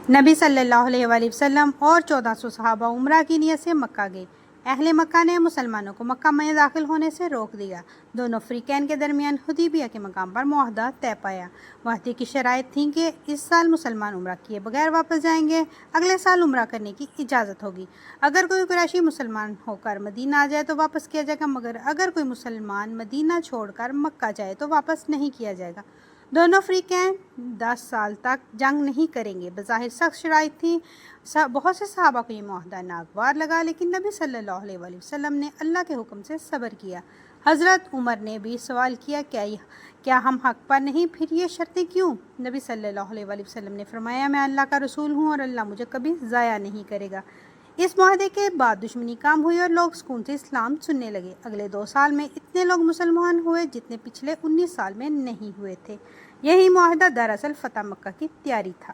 نبی صلی اللہ علیہ وآلہ وسلم اور 1400 صحابہ عمرہ کی نیت سے مکہ گئے۔ اہل مکہ نے مسلمانوں کو مکہ میں داخل ہونے سے روک دیا۔ دونوں فریقین کے درمیان حدیبیہ کے مقام پر معاہدہ طے پایا۔ معاہدے کی شرائط تھیں کہ اس سال مسلمان عمرہ کیے بغیر واپس جائیں گے، اگلے سال عمرہ کرنے کی اجازت ہوگی۔ اگر کوئی قریشی مسلمان ہو کر مدینہ آ جائے تو واپس کیا جائے گا، مگر اگر کوئی مسلمان مدینہ چھوڑ کر مکہ جائے تو واپس نہیں کیا جائے گا۔ دونوں فریقین 10 سال تک جنگ نہیں کریں گے۔ بظاہر سخت شرائط تھیں، بہت سے صحابہ کو یہ معاہدہ ناگوار لگا، لیکن نبی صلی اللہ علیہ وآلہ وسلم نے اللہ کے حکم سے صبر کیا۔ حضرت عمر نے بھی سوال کیا، کیا ہم حق پر نہیں، پھر یہ شرطیں کیوں؟ نبی صلی اللہ علیہ وآلہ وسلم نے فرمایا، میں اللہ کا رسول ہوں اور اللہ مجھے کبھی ضائع نہیں کرے گا۔ اس معاہدے کے بعد دشمنی کام ہوئی اور لوگ سکون سے اسلام سننے لگے۔ اگلے 2 سال میں اتنے لوگ مسلمان ہوئے جتنے پچھلے 19 سال میں نہیں ہوئے تھے۔ یہی معاہدہ دراصل فتح مکہ کی تیاری تھا۔